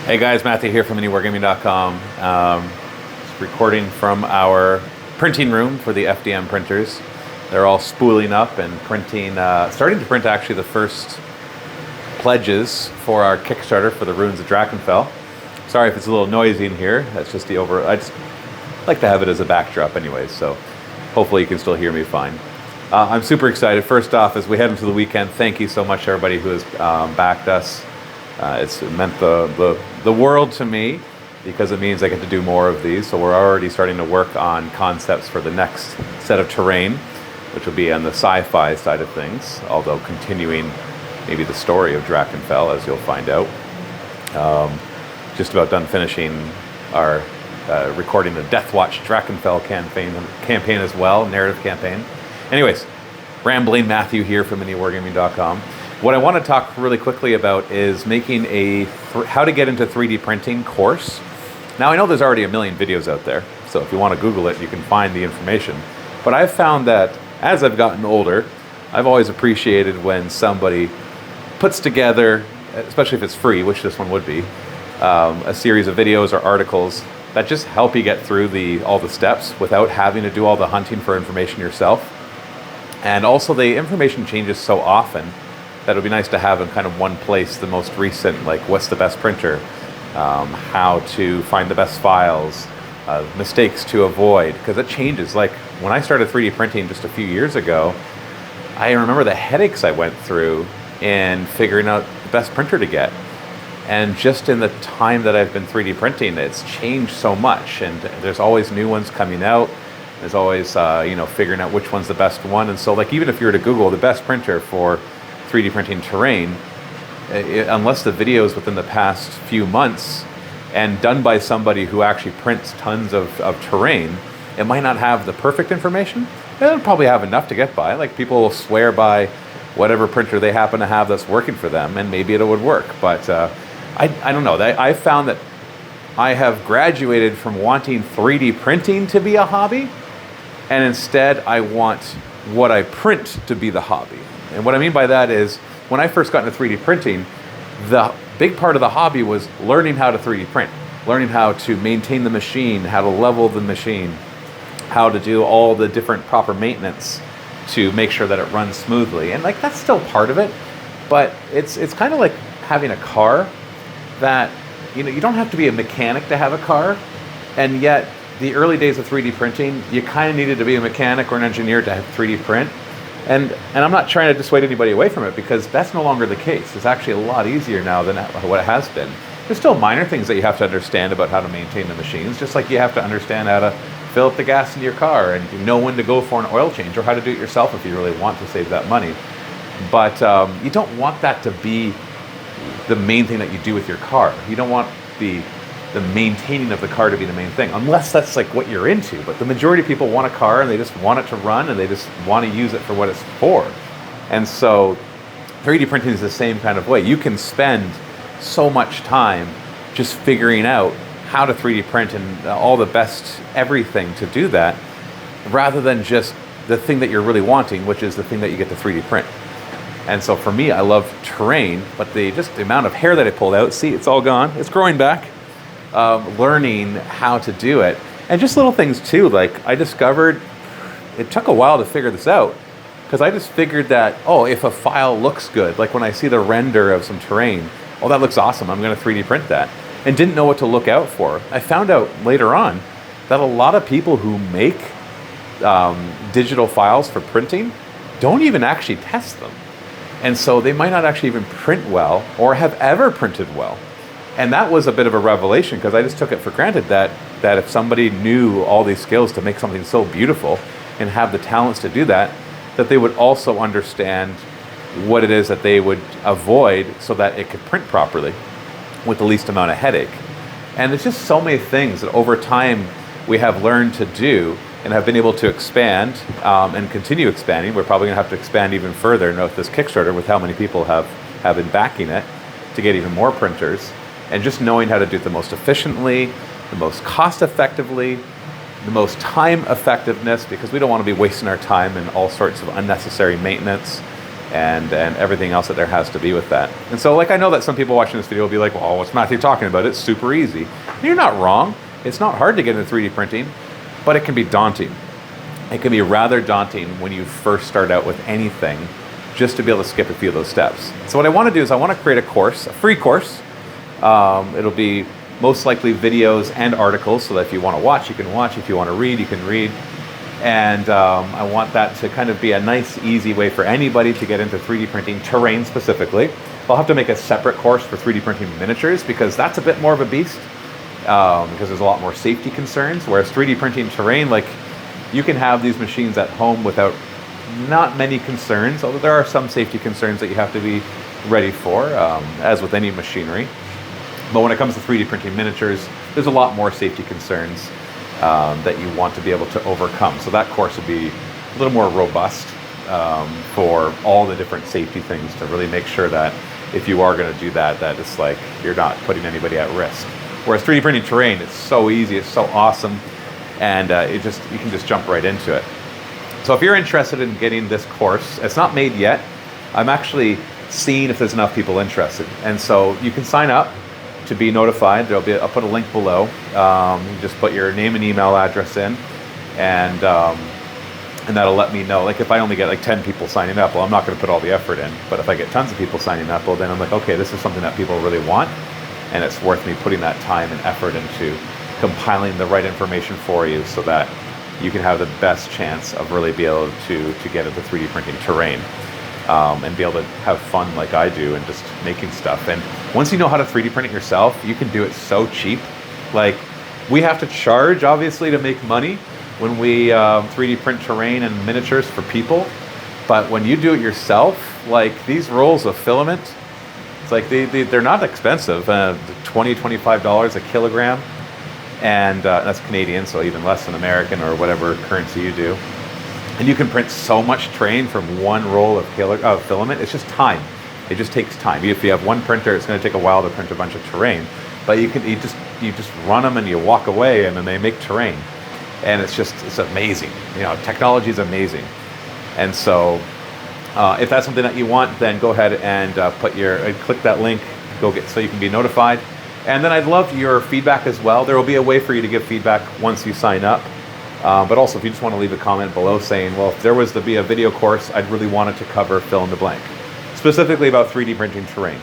Hey guys, Matthew here from MiniWargaming.com. Recording from our printing room for the FDM printers. They're all spooling up and printing, starting to print actually the first pledges for our Kickstarter for the Ruins of Drakenfell. Sorry if it's a little noisy in here. That's just I just like to have it as a backdrop anyways, so hopefully you can still hear me fine. I'm super excited. First off, as we head into the weekend, thank you so much to everybody who has backed us. It's meant the world to me because it means I get to do more of these. So we're already starting to work on concepts for the next set of terrain, which will be on the sci-fi side of things, although continuing maybe the story of Drakenfell, as you'll find out. Just about done finishing our recording the Deathwatch Drakenfell campaign as well, narrative campaign. Anyways, rambling Matthew here from MiniWargaming.com. What I want to talk really quickly about is making a how to get into 3D printing course. Now I know there's already a million videos out there, so if you want to Google it, you can find the information. But I've found that as I've gotten older, I've always appreciated when somebody puts together, especially if it's free, which this one would be, a series of videos or articles that just help you get through all the steps without having to do all the hunting for information yourself. And also the information changes so often that it would be nice to have in kind of one place the most recent, like what's the best printer, how to find the best files, mistakes to avoid, because it changes. Like when I started 3D printing just a few years ago, I remember the headaches I went through in figuring out the best printer to get. And just in the time that I've been 3D printing, it's changed so much, and there's always new ones coming out. There's always, figuring out which one's the best one. And so like even if you were to Google the best printer for 3D printing terrain, unless the videos within the past few months and done by somebody who actually prints tons of terrain, it might not have the perfect information. It'll probably have enough to get by. Like people will swear by whatever printer they happen to have that's working for them, and maybe it would work. But I don't know. I found that I have graduated from wanting 3D printing to be a hobby, and instead I want what I print to be the hobby. And what I mean by that is, when I first got into 3D printing, the big part of the hobby was learning how to 3D print, learning how to maintain the machine, how to level the machine, how to do all the different proper maintenance to make sure that it runs smoothly. And like that's still part of it, but it's kind of like having a car that, you don't have to be a mechanic to have a car, and yet the early days of 3D printing, you kind of needed to be a mechanic or an engineer to have 3D print. And I'm not trying to dissuade anybody away from it, because that's no longer the case. It's actually a lot easier now than what it has been. There's still minor things that you have to understand about how to maintain the machines, just like you have to understand how to fill up the gas in your car and you know when to go for an oil change, or how to do it yourself if you really want to save that money. But you don't want that to be the main thing that you do with your car. You don't want the maintaining of the car to be the main thing, unless that's like what you're into. But the majority of people want a car and they just want it to run and they just want to use it for what it's for. And so 3D printing is the same kind of way. You can spend so much time just figuring out how to 3D print and all the best everything to do that, rather than just the thing that you're really wanting, which is the thing that you get to 3D print. And so for me, I love terrain, but the amount of hair that I pulled out, see, it's all gone, it's growing back. Learning how to do it, and just little things too. Like I discovered, it took a while to figure this out, because I just figured that, if a file looks good, like when I see the render of some terrain, that looks awesome, I'm going to 3D print that, and didn't know what to look out for. I found out later on that a lot of people who make digital files for printing don't even actually test them, and so they might not actually even print well or have ever printed well. And that was a bit of a revelation, because I just took it for granted that if somebody knew all these skills to make something so beautiful and have the talents to do that, that they would also understand what it is that they would avoid so that it could print properly with the least amount of headache. And there's just so many things that over time we have learned to do and have been able to expand and continue expanding. We're probably going to have to expand even further with this Kickstarter, with how many people have been backing it, to get even more printers. And just knowing how to do it the most efficiently, the most cost effectively, the most time effectiveness, because we don't want to be wasting our time in all sorts of unnecessary maintenance. and everything else that there has to be with that. And so, like, I know that some people watching this video will be like, well, what's Matthew talking about? It's super easy. And you're not wrong. It's not hard to get into 3D printing, but it can be daunting. It can be rather daunting when you first start out with anything, just to be able to skip a few of those steps. So what I want to do is I want to create a course, a free course. It'll be most likely videos and articles, so that if you want to watch, you can watch. If you want to read, you can read. And I want that to kind of be a nice, easy way for anybody to get into 3D printing, terrain specifically. I'll have to make a separate course for 3D printing miniatures, because that's a bit more of a beast, because there's a lot more safety concerns, whereas 3D printing terrain, like, you can have these machines at home without not many concerns, although there are some safety concerns that you have to be ready for, as with any machinery. But when it comes to 3D printing miniatures, there's a lot more safety concerns that you want to be able to overcome. So that course will be a little more robust for all the different safety things, to really make sure that if you are going to do that, that it's like you're not putting anybody at risk. Whereas 3D printing terrain, it's so easy, it's so awesome, and you can just jump right into it. So if you're interested in getting this course, it's not made yet. I'm actually seeing if there's enough people interested, and so you can sign up to be notified. I'll put a link below. You just put your name and email address in, and that'll let me know. Like, if I only get like 10 people signing up, well, I'm not going to put all the effort in. But if I get tons of people signing up, well, then I'm like, okay, this is something that people really want, and it's worth me putting that time and effort into compiling the right information for you, so that you can have the best chance of really be able to get into 3D printing terrain, and be able to have fun like I do, and just making stuff. And once you know how to 3D print it yourself, you can do it so cheap. Like, we have to charge, obviously, to make money when we 3D print terrain and miniatures for people. But when you do it yourself, like, these rolls of filament, it's like they're not expensive, $20, $25 a kilogram. And that's Canadian, so even less than American or whatever currency you do. And you can print so much terrain from one roll of filament. It's just time. It just takes time. If you have one printer, it's going to take a while to print a bunch of terrain. But you just run them and you walk away, and then they make terrain. And it's amazing. You know, technology is amazing. And so if that's something that you want, then go ahead and click that link. So you can be notified. And then I'd love your feedback as well. There will be a way for you to give feedback once you sign up. But also, if you just want to leave a comment below saying, well, if there was to be a video course, I'd really want it to cover fill in the blank, specifically about 3D printing terrain.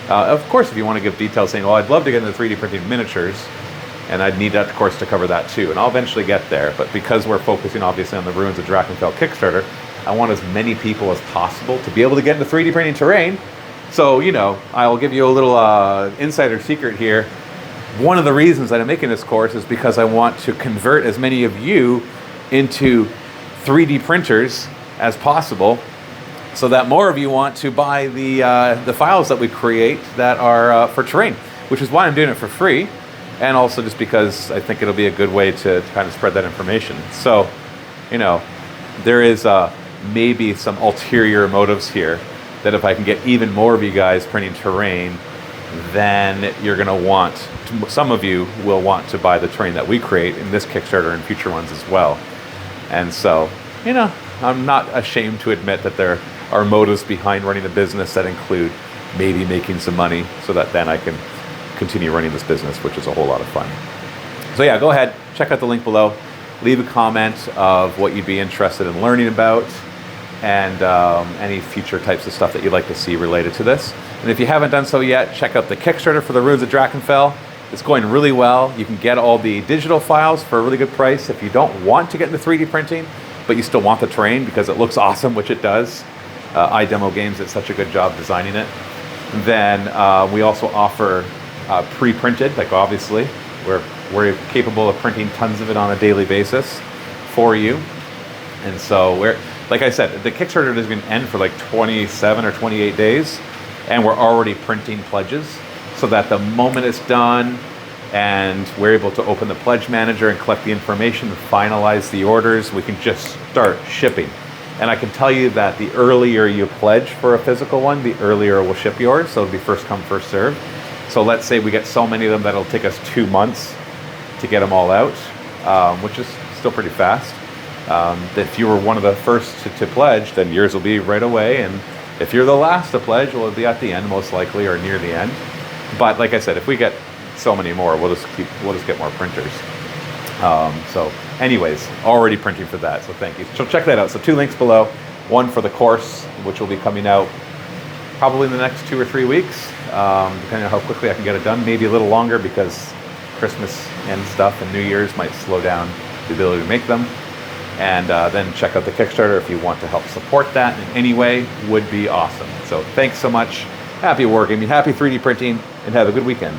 Of course, if you want to give details saying, well, I'd love to get into 3D printing miniatures, and I'd need that course to cover that too. And I'll eventually get there. But because we're focusing obviously on the Ruins of Drakenfell Kickstarter, I want as many people as possible to be able to get into 3D printing terrain. So, you know, I'll give you a little insider secret here. One of the reasons that I'm making this course is because I want to convert as many of you into 3D printers as possible, so that more of you want to buy the files that we create that are for terrain, which is why I'm doing it for free, and also just because I think it'll be a good way to kind of spread that information. So, you know, there is maybe some ulterior motives here, that if I can get even more of you guys printing terrain, then you're going to want, some of you will want to buy the terrain that we create in this Kickstarter and future ones as well. And so, you know, I'm not ashamed to admit that there are motives behind running a business that include maybe making some money, so that then I can continue running this business, which is a whole lot of fun. So yeah, go ahead, check out the link below, leave a comment of what you'd be interested in learning about, and any future types of stuff that you'd like to see related to this. And if you haven't done so yet, check out the Kickstarter for the Ruins of Drakenfell. It's going really well. You can get all the digital files for a really good price if you don't want to get into 3D printing, but you still want the terrain because it looks awesome, which it does. iDemo Games did such a good job designing it. Then we also offer pre-printed, like obviously, we're capable of printing tons of it on a daily basis for you. And so like I said, the Kickstarter is going to end for like 27 or 28 days, and we're already printing pledges, so that the moment it's done and we're able to open the pledge manager and collect the information and finalize the orders, we can just start shipping. And I can tell you that the earlier you pledge for a physical one, the earlier we'll ship yours, so it'll be first come, first served. So let's say we get so many of them that it'll take us 2 months to get them all out, which is still pretty fast. If you were one of the first to pledge, then yours will be right away, and If you're the last to pledge, we'll be at the end most likely, or near the end. But like I said, if we get so many more, we'll just get more printers. So anyways, already printing for that, so thank you. So check that out. So 2 links below, one for the course, which will be coming out probably in the next 2 or 3 weeks, depending on how quickly I can get it done. Maybe a little longer because Christmas and stuff and New Year's might slow down the ability to make them. And then check out the Kickstarter if you want to help support that in any way, would be awesome. So thanks so much. Happy wargaming, happy 3D printing, and have a good weekend.